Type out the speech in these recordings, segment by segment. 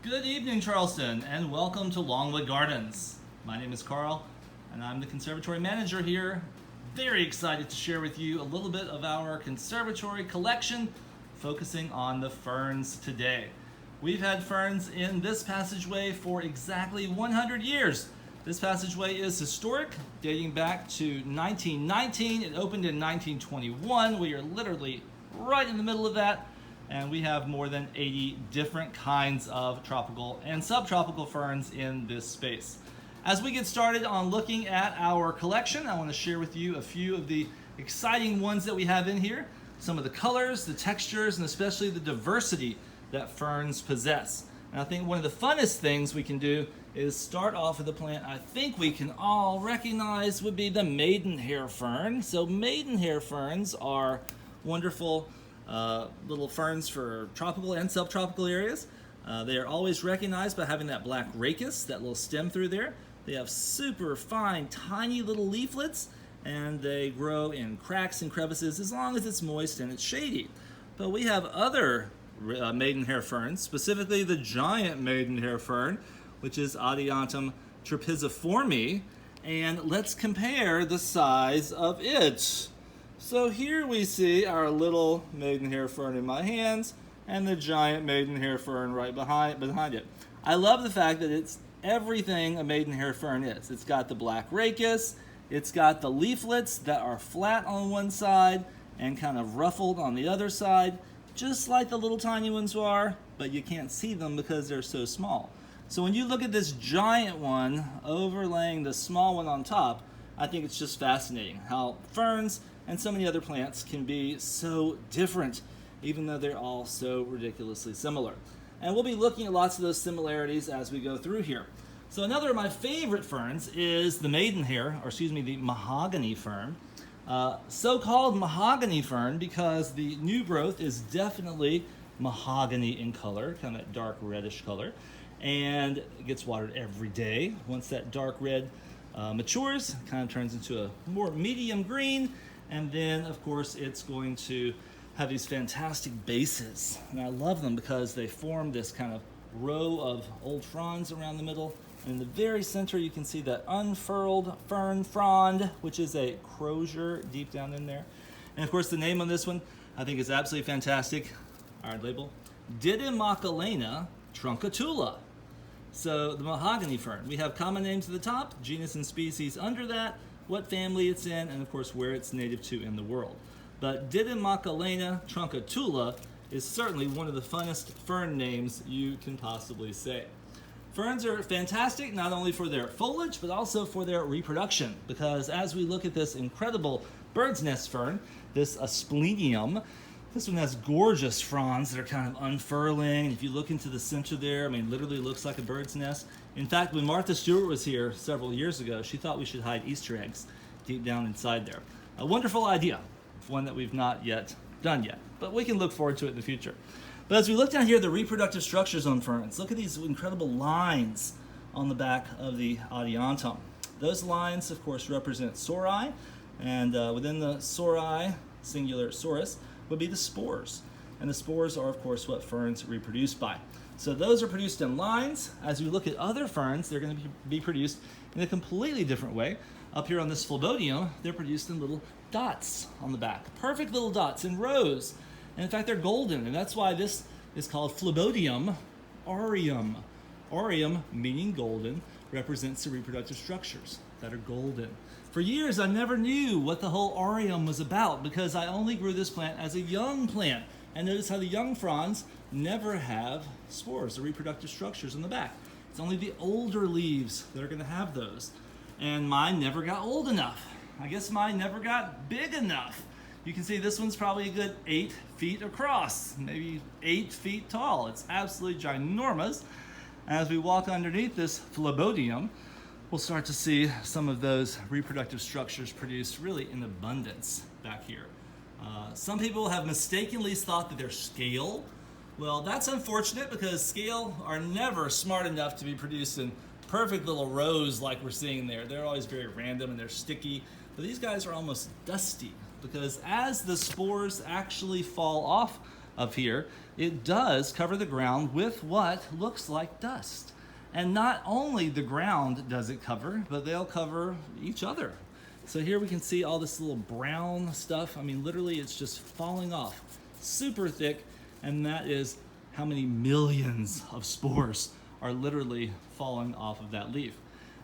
Good evening, Charleston, and welcome to Longwood Gardens. My name is Carl, and I'm the conservatory manager here. Very excited to share with you a little bit of our conservatory collection, focusing on the ferns today. We've had ferns in this passageway for exactly 100 years. This passageway is historic, dating back to 1919. It opened in 1921. We are literally right in the middle of that. And we have more than 80 different kinds of tropical and subtropical ferns in this space. As we get started on looking at our collection, I want to share with you a few of the exciting ones that we have in here, some of the colors, the textures, and especially the diversity that ferns possess. And I think one of the funnest things we can do is start off with a plant I think we can all recognize would be the maidenhair fern. So maidenhair ferns are wonderful little ferns for tropical and subtropical areas. They are always recognized by having that black rachis, that little stem through there. They have super fine, tiny little leaflets, and they grow in cracks and crevices as long as it's moist and it's shady. But we have other maidenhair ferns, specifically the giant maidenhair fern, which is Adiantum trapeziforme, and let's compare the size of it. So here we see our little maidenhair fern in my hands and the giant maidenhair fern right behind it. I love the fact that it's everything a maidenhair fern is. It's got the black rachis, it's got the leaflets that are flat on one side and kind of ruffled on the other side, just like the little tiny ones are, but you can't see them because they're so small. So when you look at this giant one overlaying the small one on top, I think it's just fascinating how ferns and so many other plants can be so different, even though they're all so ridiculously similar. And we'll be looking at lots of those similarities as we go through here. So another of my favorite ferns is the the mahogany fern. So-called mahogany fern because the new growth is definitely mahogany in color, kind of that dark reddish color, and it gets watered every day. Once that dark red matures, it kind of turns into a more medium green, and then of course it's going to have these fantastic bases, and I love them because they form this kind of row of old fronds around the middle, and in the very center you can see that unfurled fern frond, which is a crozier deep down in there. And of course the name on this one I think is absolutely fantastic. Our label, Didymochelina truncatula. So the mahogany fern, we have common names at the top, genus and species under that, what family it's in, and of course where it's native to in the world. But Didymochelina truncatula is certainly one of the funnest fern names you can possibly say. Ferns are fantastic not only for their foliage but also for their reproduction, because as we look at this incredible bird's nest fern, this Asplenium, this one has gorgeous fronds that are kind of unfurling. If you look into the center there, I mean, literally looks like a bird's nest. In fact, when Martha Stewart was here several years ago, she thought we should hide Easter eggs deep down inside there. A wonderful idea, one that we've not yet done yet, but we can look forward to it in the future. But as we look down here, the reproductive structures on ferns, look at these incredible lines on the back of the Adiantum. Those lines, of course, represent sori, and within the sori, singular sorus, would be the spores. And the spores are, of course, what ferns reproduce by. So those are produced in lines. As we look at other ferns, they're going to be produced in a completely different way. Up here on this Phlebodium, they're produced in little dots on the back. Perfect little dots in rows. And in fact, they're golden, and that's why this is called Phlebodium aureum. Aureum, meaning golden, represents the reproductive structures that are golden. For years, I never knew what the whole aureum was about because I only grew this plant as a young plant. And notice how the young fronds never have spores, the reproductive structures in the back. It's only the older leaves that are going to have those. And mine never got old enough. I guess mine never got big enough. You can see this one's probably a good 8 feet across, maybe 8 feet tall. It's absolutely ginormous. As we walk underneath this Phlebodium, we'll start to see some of those reproductive structures produced really in abundance back here. Some people have mistakenly thought that they're scale. Well, that's unfortunate because scale are never smart enough to be produced in perfect little rows like we're seeing there. They're always very random and they're sticky, but these guys are almost dusty because as the spores actually fall off of here, it does cover the ground with what looks like dust. And not only the ground does it cover, but they'll cover each other. So here we can see all this little brown stuff. I mean, literally it's just falling off, super thick, and that is how many millions of spores are literally falling off of that leaf.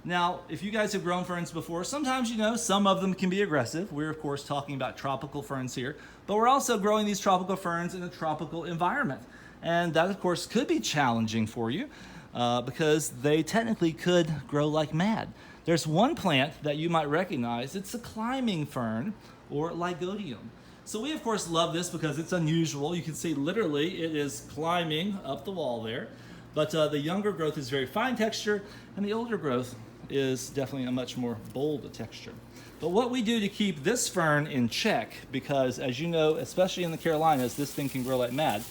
Now, if you guys have grown ferns before, sometimes you know some of them can be aggressive. We're of course talking about tropical ferns here, but we're also growing these tropical ferns in a tropical environment. And that of course could be challenging for you because they technically could grow like mad. There's one plant that you might recognize. It's a climbing fern, or Lygodium. So we of course love this because it's unusual. You can see literally it is climbing up the wall there. But the younger growth is very fine texture, and the older growth is definitely a much more bold texture. But what we do to keep this fern in check, because as you know, especially in the Carolinas, this thing can grow like mad,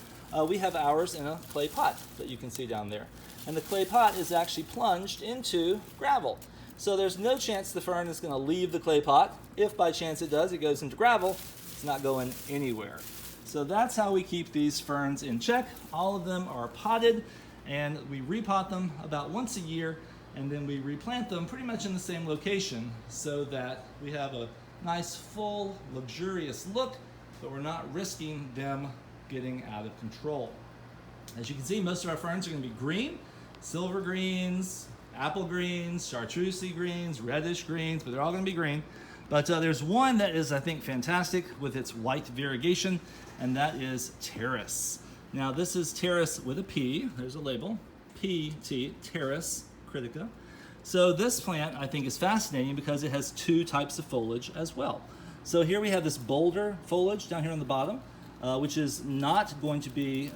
we have ours in a clay pot that you can see down there. And the clay pot is actually plunged into gravel. So there's no chance the fern is going to leave the clay pot. If by chance it does, it goes into gravel, it's not going anywhere. So that's how we keep these ferns in check. All of them are potted, and we repot them about once a year, and then we replant them pretty much in the same location so that we have a nice, full, luxurious look, but we're not risking them getting out of control. As you can see, most of our ferns are going to be green, silver greens, apple greens, chartreuse greens, reddish greens, but they're all going to be green. But there's one that is, I think, fantastic with its white variegation, and that is Pteris. Now, this is Pteris with a P. There's a label, P-T, Pteris critica. So this plant, I think, is fascinating because it has two types of foliage as well. So here we have this bolder foliage down here on the bottom, which is not going to be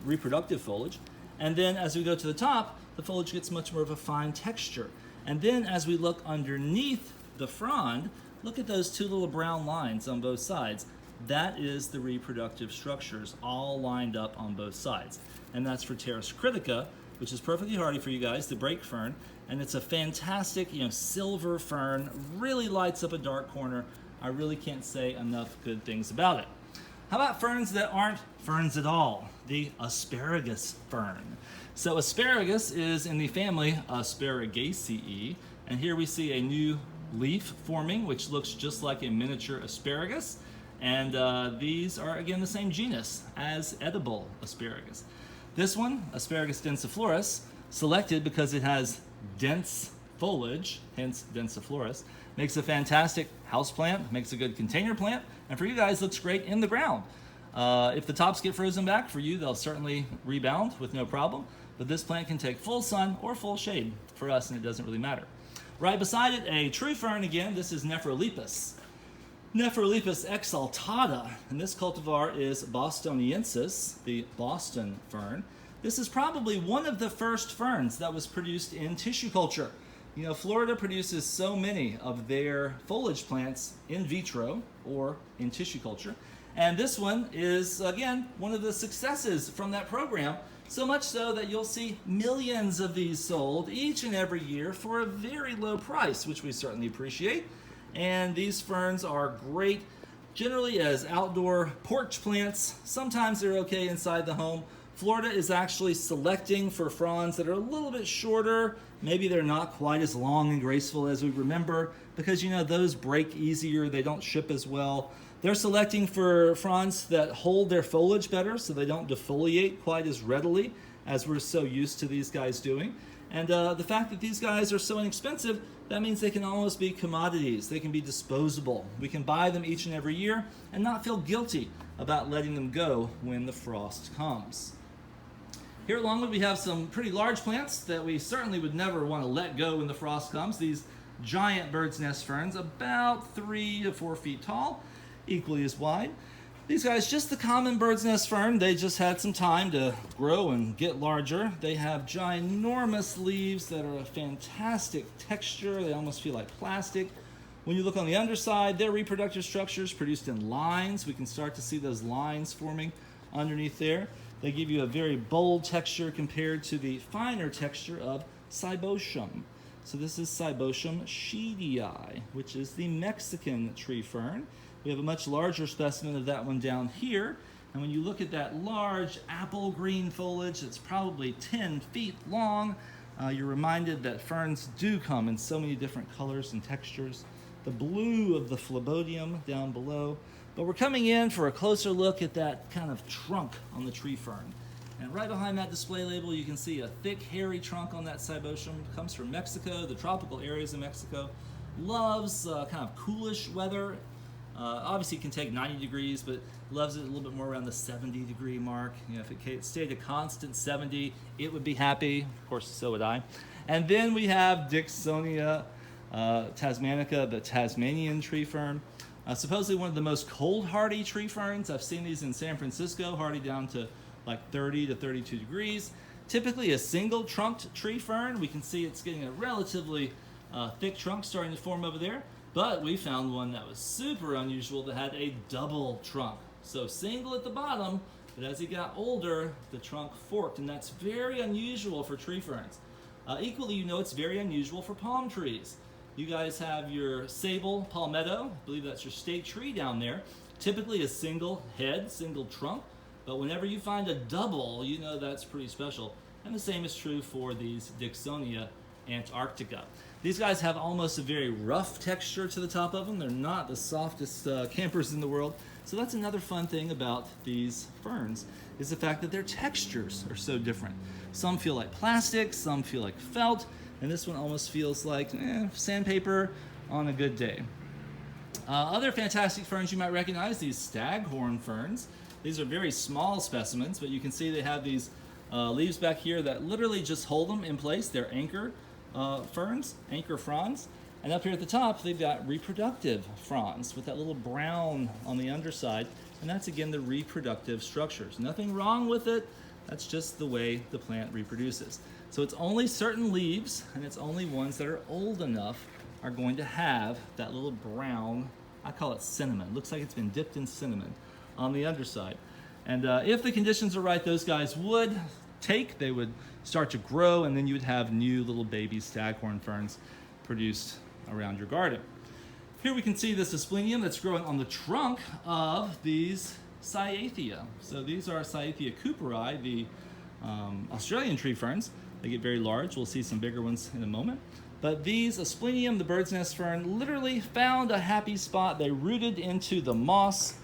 reproductive foliage. And then as we go to the top, the foliage gets much more of a fine texture. And then as we look underneath the frond, look at those two little brown lines on both sides. That is the reproductive structures all lined up on both sides. And that's for Pteris critica, which is perfectly hardy for you guys, the brake fern. And it's a fantastic, silver fern, really lights up a dark corner. I really can't say enough good things about it. How about ferns that aren't ferns at all? The asparagus fern. So asparagus is in the family Asparagaceae, and here we see a new leaf forming, which looks just like a miniature asparagus. And these are, again, the same genus as edible asparagus. This one, Asparagus densiflorus, selected because it has dense foliage, hence densiflorus, makes a fantastic house plant, makes a good container plant, and for you guys, looks great in the ground. If the tops get frozen back, for you, they'll certainly rebound with no problem, but this plant can take full sun or full shade for us, and it doesn't really matter. Right beside it, a true fern again, this is Nephrolepis. Nephrolepis exaltata, and this cultivar is bostoniensis, the Boston fern. This is probably one of the first ferns that was produced in tissue culture. Florida produces so many of their foliage plants in vitro or in tissue culture. And this one is, again, one of the successes from that program, so much so that you'll see millions of these sold each and every year for a very low price, which we certainly appreciate. And these ferns are great generally as outdoor porch plants. Sometimes they're okay inside the home. Florida is actually selecting for fronds that are a little bit shorter. Maybe they're not quite as long and graceful as we remember because, those break easier. They don't ship as well. They're selecting for fronds that hold their foliage better so they don't defoliate quite as readily as we're so used to these guys doing. And the fact that these guys are so inexpensive, that means they can almost be commodities. They can be disposable. We can buy them each and every year and not feel guilty about letting them go when the frost comes. Here at Longwood, we have some pretty large plants that we certainly would never want to let go when the frost comes. These giant bird's nest ferns, about 3 to 4 feet tall, equally as wide. These guys, just the common bird's nest fern, they just had some time to grow and get larger. They have ginormous leaves that are a fantastic texture. They almost feel like plastic. When you look on the underside, their reproductive structure is produced in lines. We can start to see those lines forming underneath there. They give you a very bold texture compared to the finer texture of Cybotium. So this is Cybotium sheedii, which is the Mexican tree fern. We have a much larger specimen of that one down here, And when you look at that large apple green foliage that's probably 10 feet long, you're reminded that ferns do come in so many different colors and textures. The blue of the phlebodium down below. But we're coming in for a closer look at that kind of trunk on the tree fern. And right behind that display label, you can see a thick, hairy trunk on that Cibosum. It comes from Mexico, the tropical areas of Mexico. Loves kind of coolish weather. Obviously, it can take 90 degrees, but loves it a little bit more around the 70-degree mark. You know, if it stayed a constant 70, it would be happy. Of course, so would I. And then we have Dicksonia tasmanica, the Tasmanian tree fern. Supposedly one of the most cold hardy tree ferns. I've seen these in San Francisco, hardy down to like 30 to 32 degrees. Typically a single trunked tree fern. We can see it's getting a relatively thick trunk starting to form over there. But we found one that was super unusual that had a double trunk. So single at the bottom, but as he got older, the trunk forked, and that's very unusual for tree ferns. Equally, you know, it's very unusual for palm trees. You guys have your sable palmetto, I believe that's your state tree down there. Typically a single head, single trunk, but whenever you find a double, you know that's pretty special. And the same is true for these Dicksonia antarctica. These guys have almost a very rough texture to the top of them. They're not the softest campers in the world. So that's another fun thing about these ferns, is the fact that their textures are so different. Some feel like plastic, some feel like felt, and this one almost feels like sandpaper on a good day. Other fantastic ferns you might recognize, these staghorn ferns. These are very small specimens, but you can see they have these leaves back here that literally just hold them in place. They're anchor ferns, anchor fronds. And up here at the top, they've got reproductive fronds with that little brown on the underside. And that's, again, the reproductive structures. Nothing wrong with it. That's just the way the plant reproduces. So it's only certain leaves, and it's only ones that are old enough are going to have that little brown, I call it cinnamon. Looks like it's been dipped in cinnamon on the underside. And if the conditions are right, those guys would they would start to grow, and then you would have new little baby staghorn ferns produced around your garden. Here we can see this asplenium that's growing on the trunk of these Cyathea. So these are Cyathea cooperi, the Australian tree ferns. They get very large. We'll see some bigger ones in a moment. But these asplenium, the bird's nest fern, literally found a happy spot. They rooted into the moss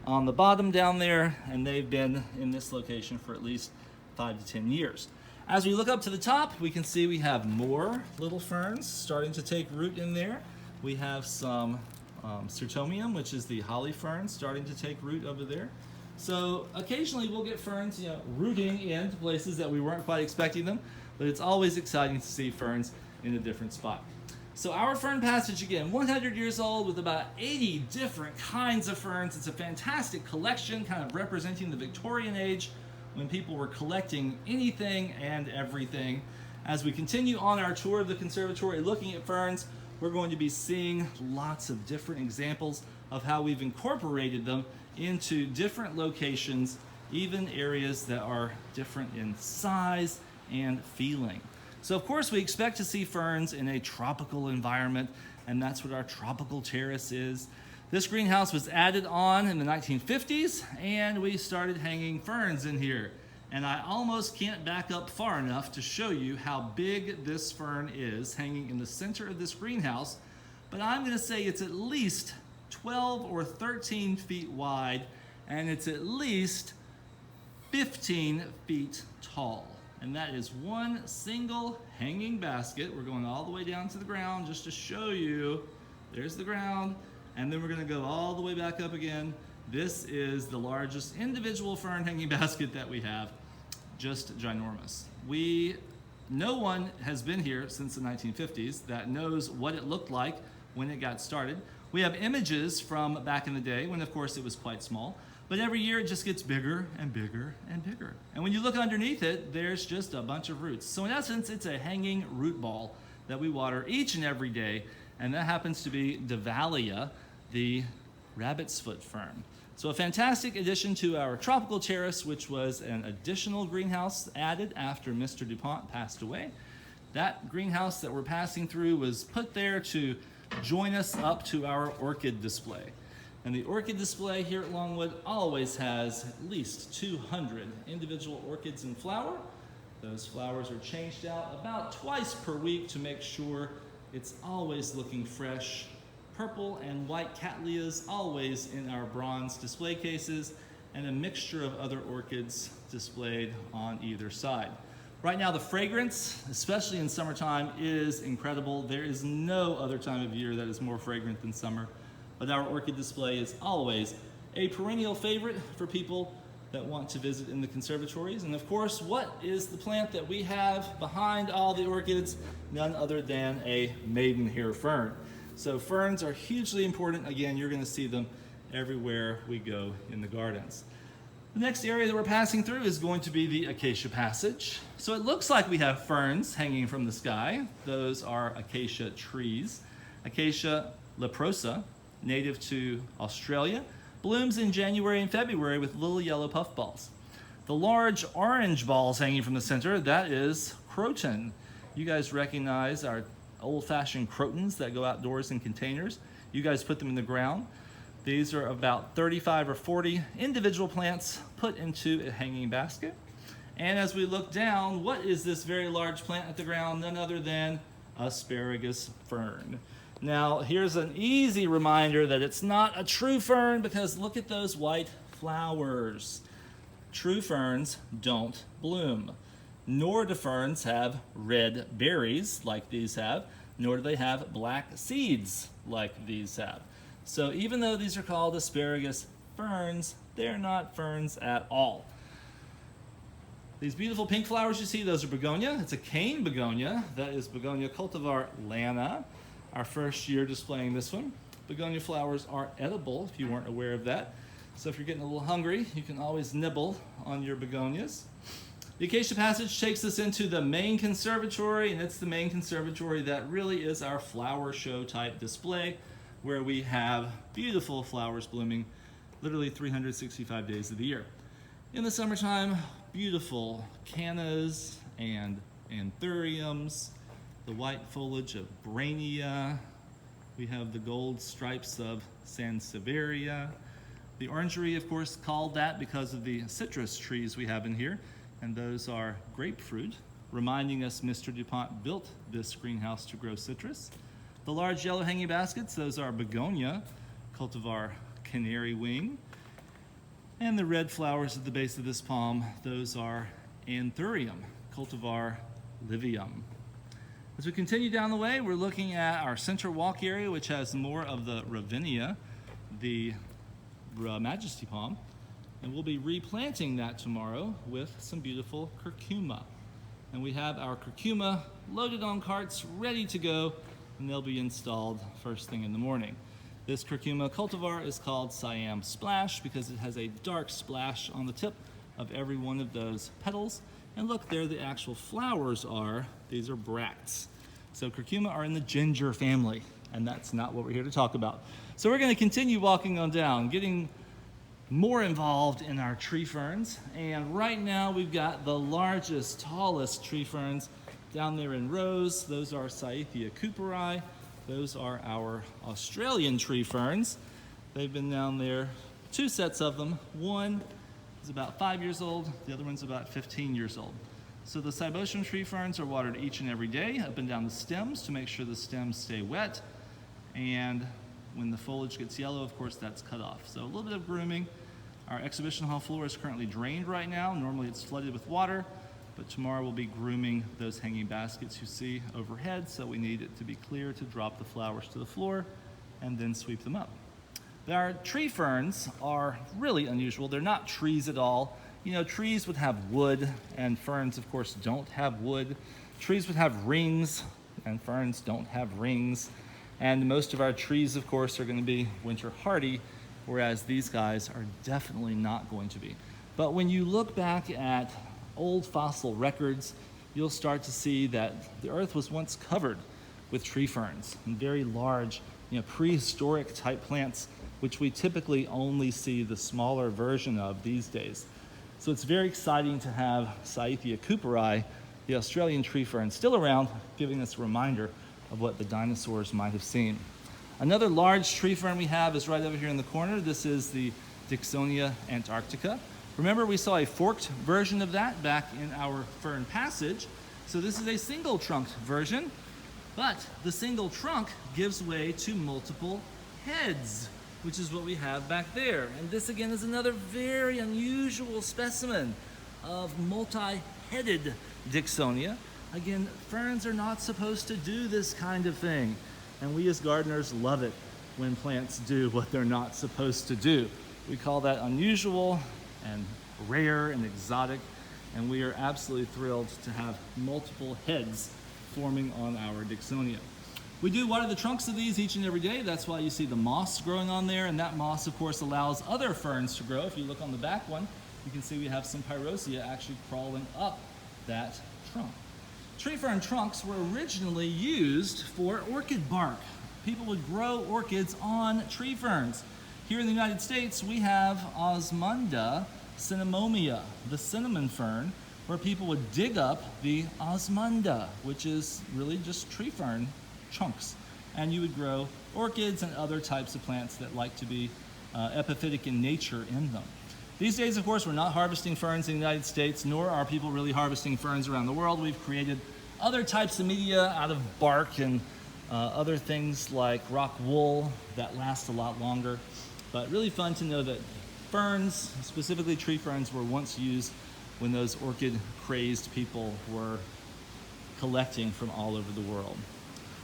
on the bottom down there, and they've been in this location for at least 5 to 10 years. As we look up to the top, we can see we have more little ferns starting to take root in there. We have some Sertomium, which is the holly fern, starting to take root over there. So occasionally we'll get ferns, rooting into places that we weren't quite expecting them, but it's always exciting to see ferns in a different spot. So our fern passage, again, 100 years old with about 80 different kinds of ferns. It's a fantastic collection, kind of representing the Victorian age, when people were collecting anything and everything. As we continue on our tour of the conservatory looking at ferns, we're going to be seeing lots of different examples of how we've incorporated them into different locations, even areas that are different in size and feeling. So of course we expect to see ferns in a tropical environment, and that's what our tropical terrace is. This greenhouse was added on in the 1950s, and we started hanging ferns in here. And I almost can't back up far enough to show you how big this fern is hanging in the center of this greenhouse, but I'm gonna say it's at least 12 or 13 feet wide, and it's at least 15 feet tall. And that is one single hanging basket. We're going all the way down to the ground just to show you. There's the ground. And then we're gonna go all the way back up again. This is the largest individual fern hanging basket that we have. Just ginormous. No one has been here since the 1950s that knows what it looked like when it got started. We have images from back in the day when, of course, it was quite small. But every year it just gets bigger and bigger and bigger. And when you look underneath it, there's just a bunch of roots. So in essence, it's a hanging root ball that we water each and every day. And that happens to be Davallia, the rabbit's foot fern. So a fantastic addition to our tropical terrace, which was an additional greenhouse added after Mr. DuPont passed away. That greenhouse that we're passing through was put there to join us up to our orchid display. And the orchid display here at Longwood always has at least 200 individual orchids in flower. Those flowers are changed out about twice per week to make sure it's always looking fresh. Purple and white cattleyas always in our bronze display cases, and a mixture of other orchids displayed on either side. Right now the fragrance, especially in summertime, is incredible. There is no other time of year that is more fragrant than summer, but our orchid display is always a perennial favorite for people that want to visit in the conservatories. And of course, what is the plant that we have behind all the orchids? None other than a maidenhair fern. So ferns are hugely important. Again, you're going to see them everywhere we go in the gardens. The next area that we're passing through is going to be the acacia passage. So it looks like we have ferns hanging from the sky. Those are acacia trees. Acacia leprosa, native to Australia, blooms in January and February with little yellow puffballs. The large orange balls hanging from the center, that is croton. You guys recognize our old-fashioned crotons that go outdoors in containers. You guys put them in the ground. These are about 35 or 40 individual plants put into a hanging basket. And as we look down, what is this very large plant at the ground? None other than asparagus fern. Now, here's an easy reminder that it's not a true fern, because look at those white flowers. True ferns don't bloom, nor do ferns have red berries like these have, nor do they have black seeds like these have. So even though these are called asparagus ferns, they're not ferns at all. These beautiful pink flowers you see, those are begonia. It's a cane begonia. That is Begonia cultivar Lana. Our first year displaying this one. Begonia flowers are edible, if you weren't aware of that. So if you're getting a little hungry, you can always nibble on your begonias. The acacia passage takes us into the main conservatory, and it's the main conservatory that really is our flower show type display, where we have beautiful flowers blooming literally 365 days of the year. In the summertime, beautiful cannas and anthuriums, the white foliage of brainia. We have the gold stripes of sansevieria. The orangery, of course, called that because of the citrus trees we have in here, and those are grapefruit, reminding us Mr. DuPont built this greenhouse to grow citrus. The large yellow hanging baskets, those are begonia, cultivar canary wing. And the red flowers at the base of this palm, those are anthurium, cultivar livium. As we continue down the way, we're looking at our center walk area, which has more of the Ravinia, the Majesty palm, and we'll be replanting that tomorrow with some beautiful curcuma. And we have our curcuma loaded on carts, ready to go, and they'll be installed first thing in the morning. This curcuma cultivar is called Siam Splash because it has a dark splash on the tip of every one of those petals. And look, there the actual flowers are. These are bracts. So curcuma are in the ginger family, and that's not what we're here to talk about. So we're going to continue walking on down, getting more involved in our tree ferns. And right now we've got the largest, tallest tree ferns down there in rows. Those are Cyathea cooperi. Those are our Australian tree ferns. They've been down there, two sets of them. One is about 5 years old, the other one's about 15 years old. So the Cibosum tree ferns are watered each and every day up and down the stems to make sure the stems stay wet. And when the foliage gets yellow, of course, that's cut off. So a little bit of grooming. Our exhibition hall floor is currently drained right now. Normally it's flooded with water, but tomorrow we'll be grooming those hanging baskets you see overhead, so we need it to be clear to drop the flowers to the floor and then sweep them up. Our tree ferns are really unusual. They're not trees at all. You know, trees would have wood, and ferns, of course, don't have wood. Trees would have rings, and ferns don't have rings. And most of our trees, of course, are going to be winter hardy, whereas these guys are definitely not going to be. But when you look back at old fossil records, you'll start to see that the earth was once covered with tree ferns and very large, prehistoric type plants, which we typically only see the smaller version of these days. So it's very exciting to have Cyathea cooperi, the Australian tree fern, still around, giving us a reminder of what the dinosaurs might have seen. Another large tree fern we have is right over here in the corner. This is the Dicksonia antarctica. Remember, we saw a forked version of that back in our fern passage. So this is a single trunked version, but the single trunk gives way to multiple heads, which is what we have back there. And this again is another very unusual specimen of multi-headed Dicksonia. Again, ferns are not supposed to do this kind of thing, and we as gardeners love it when plants do what they're not supposed to do. We call that unusual and rare and exotic, and we are absolutely thrilled to have multiple heads forming on our Dicksonia. We do water the trunks of these each and every day. That's why you see the moss growing on there, and that moss, of course, allows other ferns to grow. If you look on the back one, you can see we have some Pyrosia actually crawling up that trunk. Tree fern trunks were originally used for orchid bark. People would grow orchids on tree ferns. Here in the United States, we have Osmunda cinnamomea, the cinnamon fern, where people would dig up the Osmunda, which is really just tree fern chunks. And you would grow orchids and other types of plants that like to be epiphytic in nature in them. These days, of course, we're not harvesting ferns in the United States, nor are people really harvesting ferns around the world. We've created other types of media out of bark and other things like rock wool that last a lot longer. But really fun to know that ferns, specifically tree ferns, were once used when those orchid-crazed people were collecting from all over the world.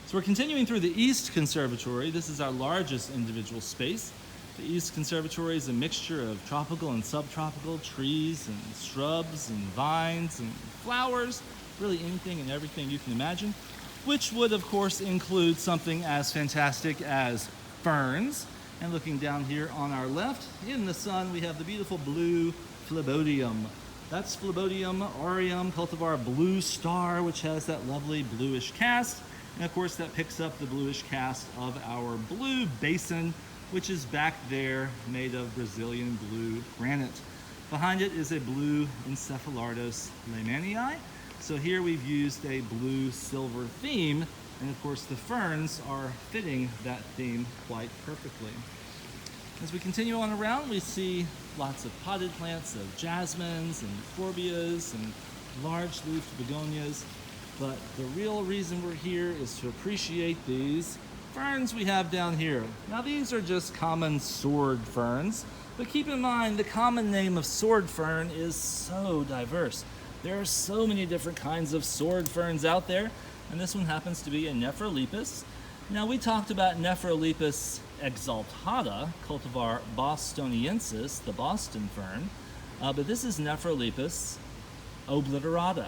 So we're continuing through the East Conservatory. This is our largest individual space. The East Conservatory is a mixture of tropical and subtropical trees and shrubs and vines and flowers, really anything and everything you can imagine, which would of course include something as fantastic as ferns. And looking down here on our left, in the sun, we have the beautiful blue Phlebodium. That's Phlebodium aureum, cultivar Blue Star, which has that lovely bluish cast. And of course that picks up the bluish cast of our blue basin, which is back there, made of Brazilian blue granite. Behind it is a blue Encephalartos leymanii. So here we've used a blue-silver theme, and of course the ferns are fitting that theme quite perfectly. As we continue on around, we see lots of potted plants of jasmines and euphorbias and large-leafed begonias, but the real reason we're here is to appreciate these ferns we have down here. Now these are just common sword ferns, but keep in mind the common name of sword fern is so diverse. There are so many different kinds of sword ferns out there, and this one happens to be a Nephrolepis. Now we talked about Nephrolepis exaltata, cultivar bostoniensis, the Boston fern, but this is Nephrolepis obliterata.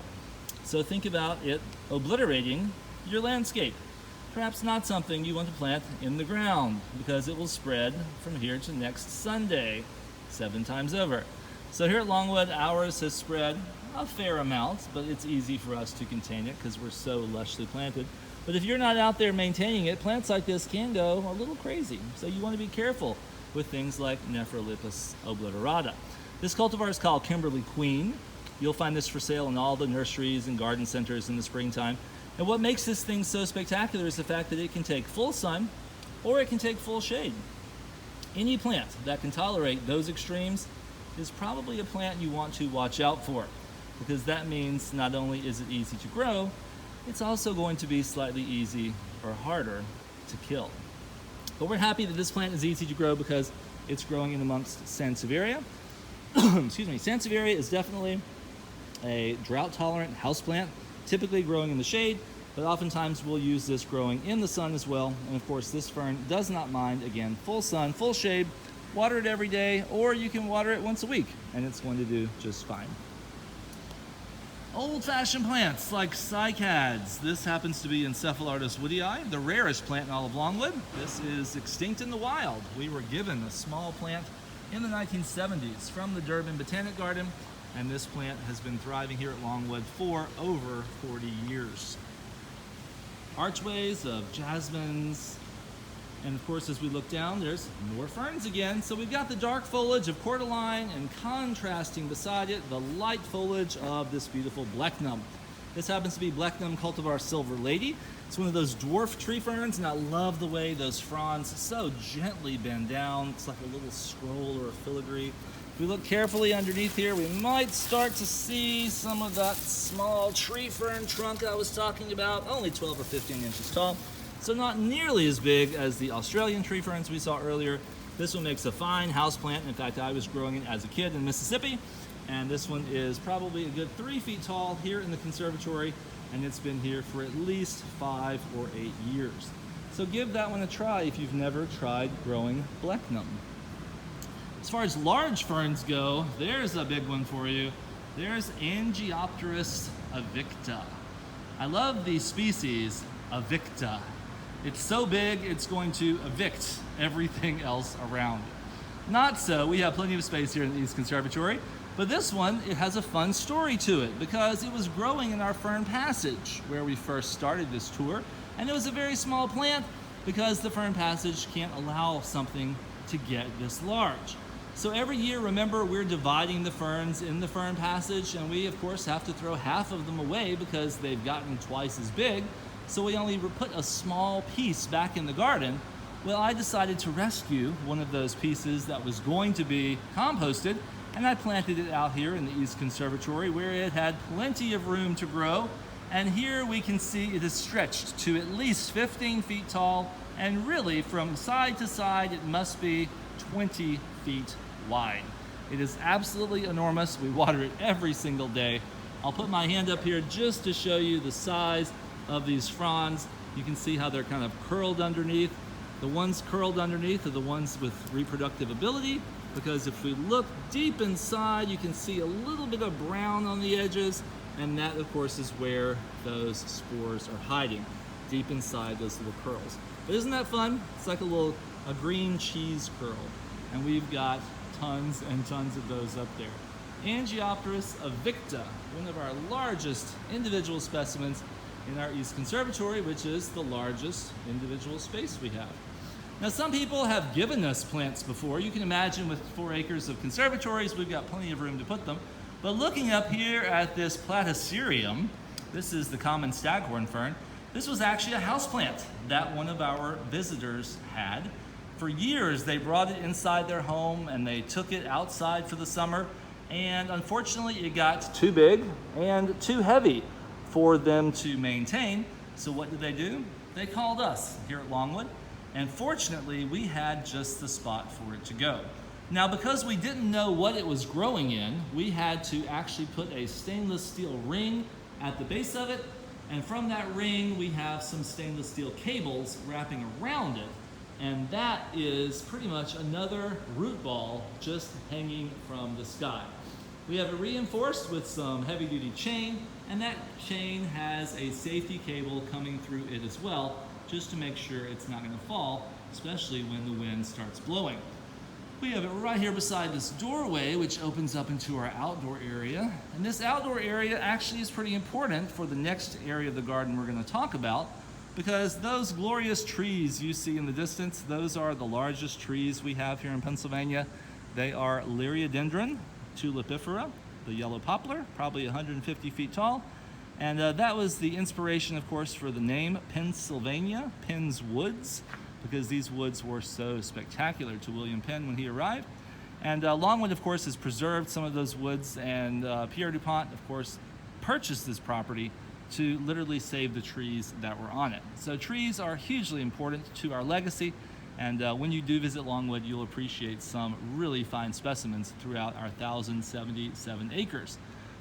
So think about it obliterating your landscape. Perhaps not something you want to plant in the ground because it will spread from here to next Sunday 7 times over. So here at Longwood, ours has spread a fair amount, but it's easy for us to contain it because we're so lushly planted. But if you're not out there maintaining it, plants like this can go a little crazy. So you want to be careful with things like Nephrolepis obliterata. This cultivar is called Kimberly Queen. You'll find this for sale in all the nurseries and garden centers in the springtime. And what makes this thing so spectacular is the fact that it can take full sun or it can take full shade. Any plant that can tolerate those extremes is probably a plant you want to watch out for, because that means not only is it easy to grow, it's also going to be slightly easy or harder to kill. But we're happy that this plant is easy to grow because it's growing in amongst Sansevieria. Excuse me, Sansevieria is definitely a drought-tolerant houseplant, typically growing in the shade, but oftentimes we'll use this growing in the sun as well. And of course, this fern does not mind, again, full sun, full shade. Water it every day, or you can water it once a week, and it's going to do just fine. Old-fashioned plants like cycads. This happens to be Encephalartos woodii, the rarest plant in all of Longwood. This is extinct in the wild. We were given a small plant in the 1970s from the Durban Botanic Garden, and this plant has been thriving here at Longwood for over 40 years. Archways of jasmines, and of course as we look down there's more ferns again. So we've got the dark foliage of cordyline and contrasting beside it the light foliage of this beautiful blechnum. This happens to be Blechnum cultivar Silver Lady. It's one of those dwarf tree ferns, and I love the way those fronds so gently bend down. It's like a little scroll or a filigree. If we look carefully underneath here, we might start to see some of that small tree fern trunk I was talking about, only 12 or 15 inches tall. So not nearly as big as the Australian tree ferns we saw earlier. This one makes a fine house plant. In fact, I was growing it as a kid in Mississippi, and this one is probably a good 3 feet tall here in the conservatory, and it's been here for at least 5 or 8 years. So give that one a try if you've never tried growing Blechnum. As far as large ferns go, there's a big one for you. There's Angiopteris avicta. I love the species avicta. It's so big, it's going to evict everything else around it. Not so, we have plenty of space here in the East Conservatory, but this one, it has a fun story to it because it was growing in our fern passage where we first started this tour, and it was a very small plant because the fern passage can't allow something to get this large. So every year, remember, we're dividing the ferns in the fern passage, and we of course have to throw half of them away because they've gotten twice as big. So we only put a small piece back in the garden. Well, I decided to rescue one of those pieces that was going to be composted, and I planted it out here in the East Conservatory where it had plenty of room to grow. And here we can see it is stretched to at least 15 feet tall, and really from side to side it must be 20 feet wide. It is absolutely enormous. We water it every single day. I'll put my hand up here just to show you the size of these fronds. You can see how they're kind of curled underneath. The ones curled underneath are the ones with reproductive ability, because if we look deep inside, you can see a little bit of brown on the edges, and that of course is where those spores are hiding, deep inside those little curls. But isn't that fun? It's like a green cheese curl, and we've got tons and tons of those up there. Angiopteris avicta, one of our largest individual specimens in our East Conservatory, which is the largest individual space we have. Now, some people have given us plants before. You can imagine with 4 acres of conservatories, we've got plenty of room to put them. But looking up here at this Platycerium, this is the common staghorn fern. This was actually a houseplant that one of our visitors had. For years, they brought it inside their home and they took it outside for the summer. And unfortunately, it got too big and too heavy for them to maintain. So what did they do? They called us here at Longwood, and fortunately we had just the spot for it to go. Now, because we didn't know what it was growing in, we had to actually put a stainless steel ring at the base of it, and from that ring we have some stainless steel cables wrapping around it, and that is pretty much another root ball just hanging from the sky. We have it reinforced with some heavy-duty chain, and that chain has a safety cable coming through it as well, just to make sure it's not going to fall, especially when the wind starts blowing. We have it right here beside this doorway, which opens up into our outdoor area. And this outdoor area actually is pretty important for the next area of the garden we're going to talk about, because those glorious trees you see in the distance, those are the largest trees we have here in Pennsylvania. They are Liriodendron tulipifera, the yellow poplar, probably 150 feet tall. And that was the inspiration, of course, for the name Pennsylvania, Penn's Woods, because these woods were so spectacular to William Penn when he arrived. And Longwood, of course, has preserved some of those woods, and Pierre DuPont, of course, purchased this property to literally save the trees that were on it. So trees are hugely important to our legacy, and when you do visit Longwood, you'll appreciate some really fine specimens throughout our 1,077 acres.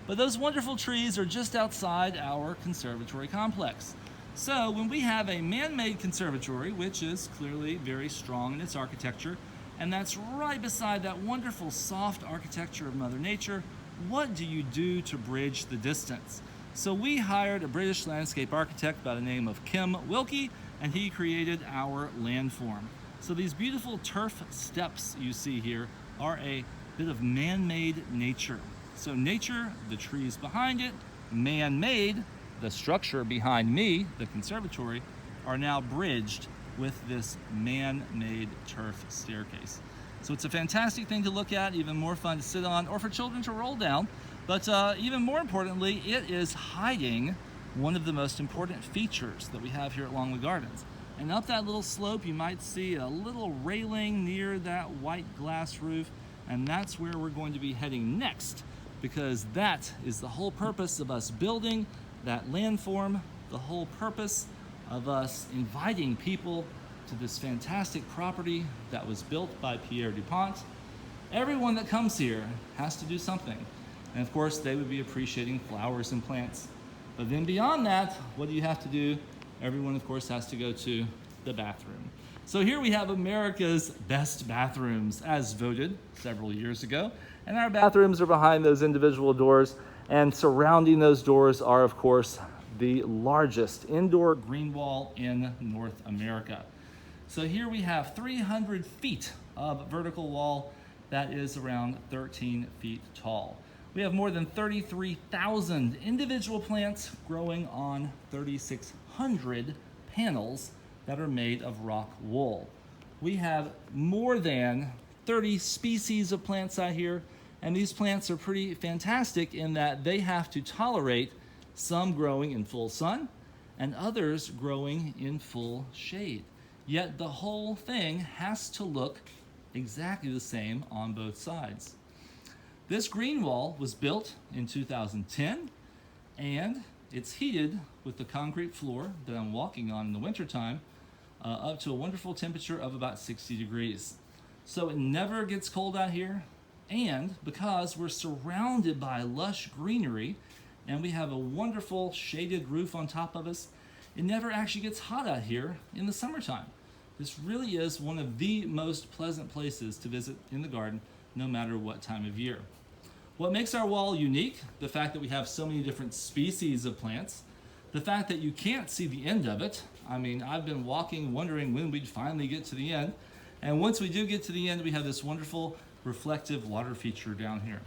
But those wonderful trees are just outside our conservatory complex. So when we have a man-made conservatory, which is clearly very strong in its architecture, and that's right beside that wonderful soft architecture of Mother Nature, what do you do to bridge the distance? So we hired a British landscape architect by the name of Kim Wilkie, and he created our landform. So these beautiful turf steps you see here are a bit of man-made nature. So nature, the trees behind it, man-made, the structure behind me, the conservatory, are now bridged with this man-made turf staircase. So it's a fantastic thing to look at, even more fun to sit on, or for children to roll down. But even more importantly, it is hiding one of the most important features that we have here at Longwood Gardens. And up that little slope, you might see a little railing near that white glass roof, and that's where we're going to be heading next, because that is the whole purpose of us building that landform, the whole purpose of us inviting people to this fantastic property that was built by Pierre Dupont. Everyone that comes here has to do something. And of course, they would be appreciating flowers and plants. But then beyond that, what do you have to do? Everyone, of course, has to go to the bathroom. So here we have America's best bathrooms, as voted several years ago. And our bathrooms are behind those individual doors. And surrounding those doors are, of course, the largest indoor green wall in North America. So here we have 300 feet of vertical wall that is around 13 feet tall. We have more than 33,000 individual plants growing on 3,600 panels that are made of rock wool. We have more than 30 species of plants out here, and these plants are pretty fantastic in that they have to tolerate some growing in full sun and others growing in full shade. Yet the whole thing has to look exactly the same on both sides. This green wall was built in 2010, and it's heated with the concrete floor that I'm walking on in the wintertime up to a wonderful temperature of about 60 degrees. So it never gets cold out here, and because we're surrounded by lush greenery and we have a wonderful shaded roof on top of us, it never actually gets hot out here in the summertime. This really is one of the most pleasant places to visit in the garden, no matter what time of year. What makes our wall unique, the fact that we have so many different species of plants, the fact that you can't see the end of it. I mean, I've been walking wondering when we'd finally get to the end. And once we do get to the end, we have this wonderful reflective water feature down here.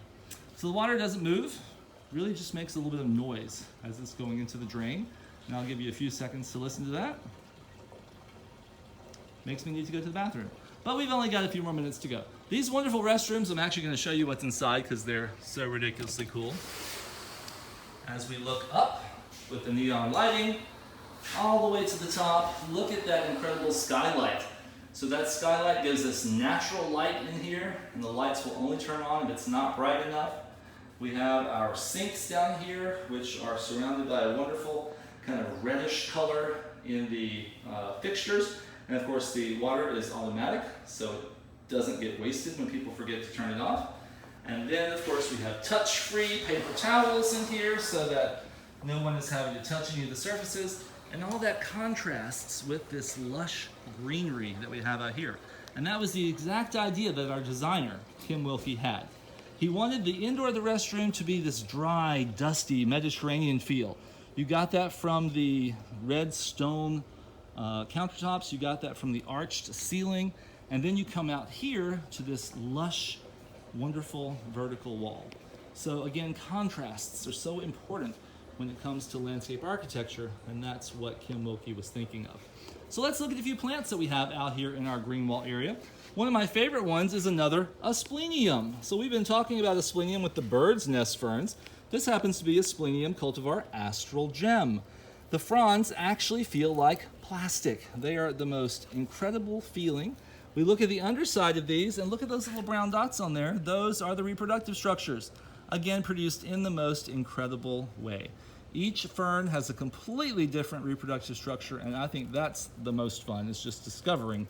So the water doesn't move, really just makes a little bit of noise as it's going into the drain. And I'll give you a few seconds to listen to that. Makes me need to go to the bathroom. But we've only got a few more minutes to go. These wonderful restrooms, I'm actually going to show you what's inside because they're so ridiculously cool. As we look up with the neon lighting, all the way to the top, look at that incredible skylight. So that skylight gives us natural light in here, and the lights will only turn on if it's not bright enough. We have our sinks down here, which are surrounded by a wonderful kind of reddish color in the fixtures. And of course the water is automatic, so it doesn't get wasted when people forget to turn it off. And then of course we have touch-free paper towels in here so that no one is having to touch any of the surfaces. And all that contrasts with this lush greenery that we have out here. And that was the exact idea that our designer, Kim Wilkie, had. He wanted the indoor of the restroom to be this dry, dusty Mediterranean feel. You got that from the red stone countertops, you got that from the arched ceiling, and then you come out here to this lush, wonderful vertical wall. So again, contrasts are so important when it comes to landscape architecture, and that's what Kim Wilkie was thinking of. So let's look at a few plants that we have out here in our green wall area. One of my favorite ones is another Asplenium. So we've been talking about Asplenium with the bird's nest ferns. This happens to be Asplenium cultivar Astral Gem. The fronds actually feel like plastic. They are the most incredible feeling. We look at the underside of these and look at those little brown dots on there. Those are the reproductive structures, again produced in the most incredible way. Each fern has a completely different reproductive structure, and I think that's the most fun, is just discovering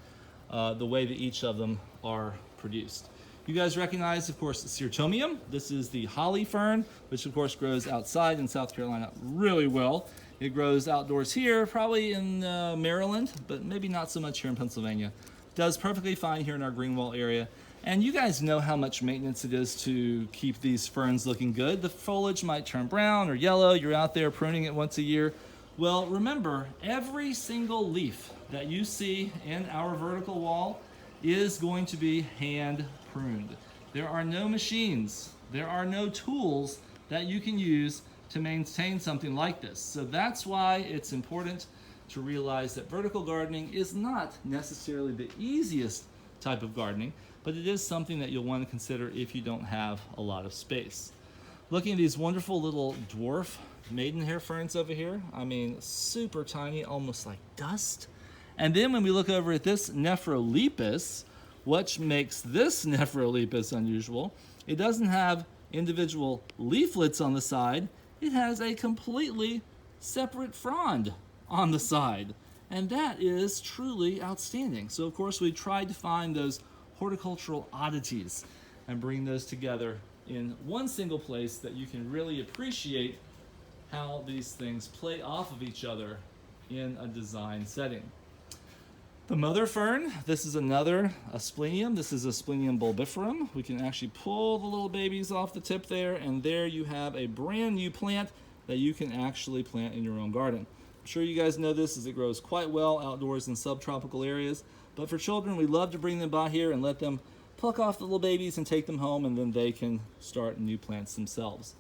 the way that each of them are produced. You guys recognize, of course, the Ceratomium. This is the holly fern, which of course grows outside in South Carolina really well. It grows outdoors here, probably in Maryland, but maybe not so much here in Pennsylvania. Does perfectly fine here in our green wall area. And you guys know how much maintenance it is to keep these ferns looking good. The foliage might turn brown or yellow. You're out there pruning it once a year. Well, remember, every single leaf that you see in our vertical wall is going to be hand pruned. There are no machines. There are no tools that you can use to maintain something like this. So that's why it's important to realize that vertical gardening is not necessarily the easiest type of gardening, but it is something that you'll want to consider if you don't have a lot of space. Looking at these wonderful little dwarf maidenhair ferns over here. I mean, super tiny, almost like dust. And then when we look over at this Nephrolepis, what makes this Nephrolepis unusual, it doesn't have individual leaflets on the side. It has a completely separate frond on the side. And that is truly outstanding. So of course we tried to find those horticultural oddities and bring those together in one single place that you can really appreciate how these things play off of each other in a design setting. The mother fern, this is another Asplenium. This is Asplenium bulbiferum. We can actually pull the little babies off the tip there, and there you have a brand new plant that you can actually plant in your own garden. I'm sure you guys know this as it grows quite well outdoors in subtropical areas, but for children, we love to bring them by here and let them pluck off the little babies and take them home, and then they can start new plants themselves.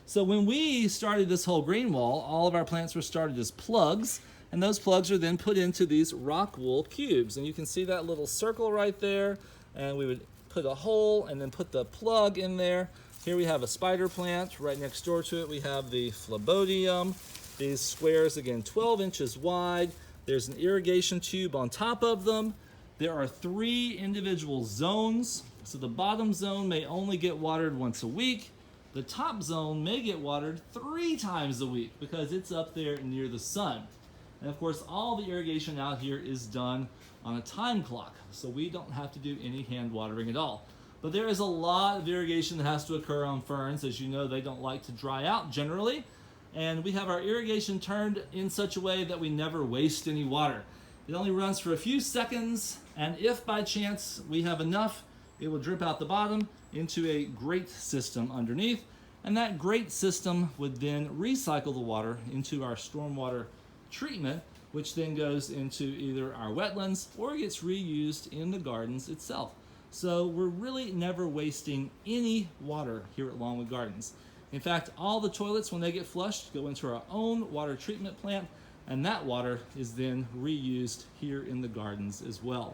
So when we started this whole green wall, all of our plants were started as plugs, and those plugs are then put into these rock wool cubes. And you can see that little circle right there, and we would put a hole and then put the plug in there. Here we have a spider plant. Right next door to it, we have the Phlebodium. These squares, again, 12 inches wide. There's an irrigation tube on top of them. There are 3 individual zones. So the bottom zone may only get watered once a week. The top zone may get watered 3 times a week because it's up there near the sun. And of course, all the irrigation out here is done on a time clock, so we don't have to do any hand watering at all. But there is a lot of irrigation that has to occur on ferns. As you know, they don't like to dry out generally. And we have our irrigation turned in such a way that we never waste any water. It only runs for a few seconds, and if by chance we have enough, it will drip out the bottom into a grate system underneath, and that grate system would then recycle the water into our stormwater treatment, which then goes into either our wetlands or gets reused in the gardens itself. So we're really never wasting any water here at Longwood Gardens. In fact, all the toilets, when they get flushed, go into our own water treatment plant, and that water is then reused here in the gardens as well.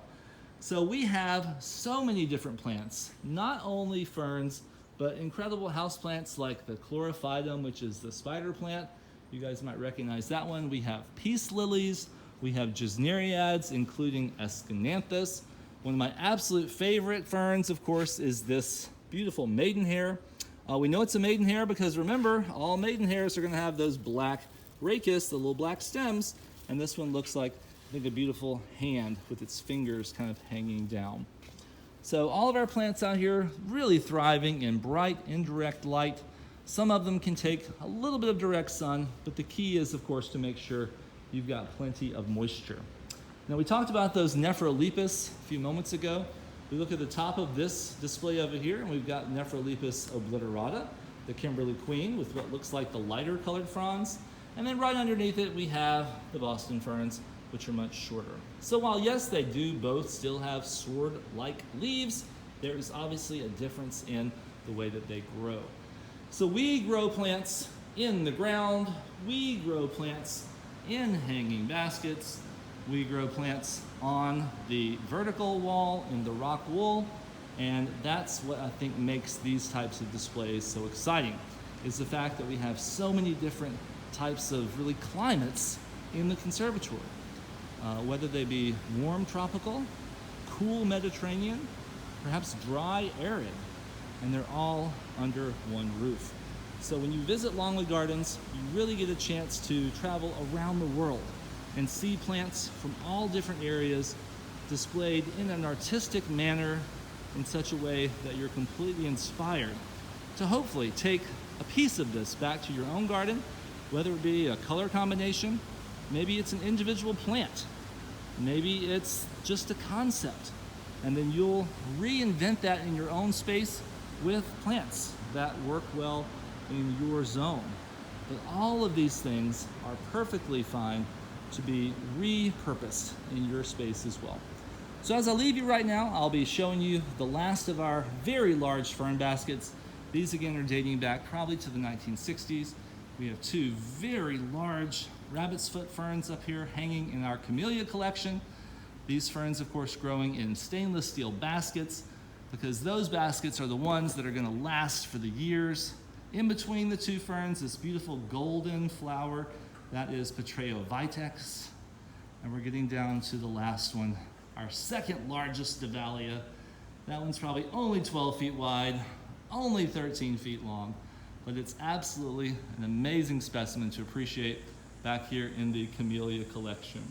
So we have so many different plants, not only ferns, but incredible houseplants like the Chlorophytum, which is the spider plant. You guys might recognize that one. We have peace lilies, we have gesneriads, including Escananthus. One of my absolute favorite ferns, of course, is this beautiful maidenhair. We know it's a maidenhair because remember, all maidenhairs are gonna have those black rachis, the little black stems, and this one looks like, I think, a beautiful hand with its fingers kind of hanging down. So all of our plants out here really thriving in bright, indirect light. Some of them can take a little bit of direct sun, but the key is, of course, to make sure you've got plenty of moisture. Now, we talked about those Nephrolepis a few moments ago. We look at the top of this display over here, and we've got Nephrolepis obliterata, the Kimberly Queen, with what looks like the lighter colored fronds. And then right underneath it, we have the Boston ferns, which are much shorter. So while, yes, they do both still have sword-like leaves, there is obviously a difference in the way that they grow. So we grow plants in the ground, we grow plants in hanging baskets, we grow plants on the vertical wall in the rock wool, and that's what I think makes these types of displays so exciting, is the fact that we have so many different types of really climates in the conservatory, whether they be warm tropical, cool Mediterranean, perhaps dry arid, and they're all under one roof. So when you visit Longwood Gardens, you really get a chance to travel around the world and see plants from all different areas displayed in an artistic manner in such a way that you're completely inspired to hopefully take a piece of this back to your own garden, whether it be a color combination, maybe it's an individual plant, maybe it's just a concept, and then you'll reinvent that in your own space with plants that work well in your zone. But all of these things are perfectly fine to be repurposed in your space as well. So as I leave you right now, I'll be showing you the last of our very large fern baskets. These again are dating back probably to the 1960s. We have 2 very large rabbit's foot ferns up here hanging in our camellia collection. These ferns, of course, growing in stainless steel baskets, because those baskets are the ones that are going to last for the years In between the two ferns, this beautiful golden flower, that is Petraeo vitex. And we're getting down to the last one, our second largest Davallia. That one's probably only 12 feet wide, only 13 feet long, but it's absolutely an amazing specimen to appreciate back here in the camellia collection.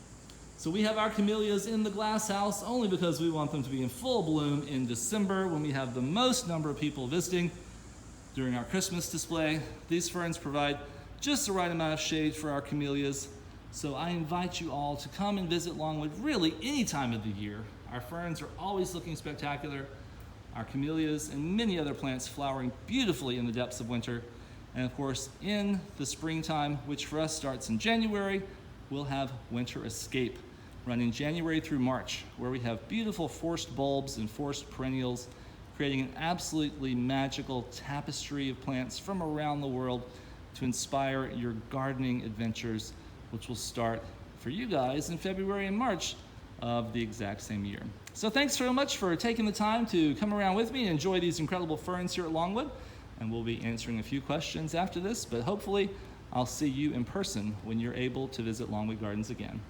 So we have our camellias in the glass house only because we want them to be in full bloom in December when we have the most number of people visiting during our Christmas display. These ferns provide just the right amount of shade for our camellias. So I invite you all to come and visit Longwood really any time of the year. Our ferns are always looking spectacular. Our camellias and many other plants flowering beautifully in the depths of winter. And of course, in the springtime, which for us starts in January, we'll have Winter Escape, running January through March, where we have beautiful forced bulbs and forced perennials, creating an absolutely magical tapestry of plants from around the world to inspire your gardening adventures, which will start for you guys in February and March of the exact same year. So thanks very much for taking the time to come around with me and enjoy these incredible ferns here at Longwood. And we'll be answering a few questions after this, but hopefully I'll see you in person when you're able to visit Longwood Gardens again.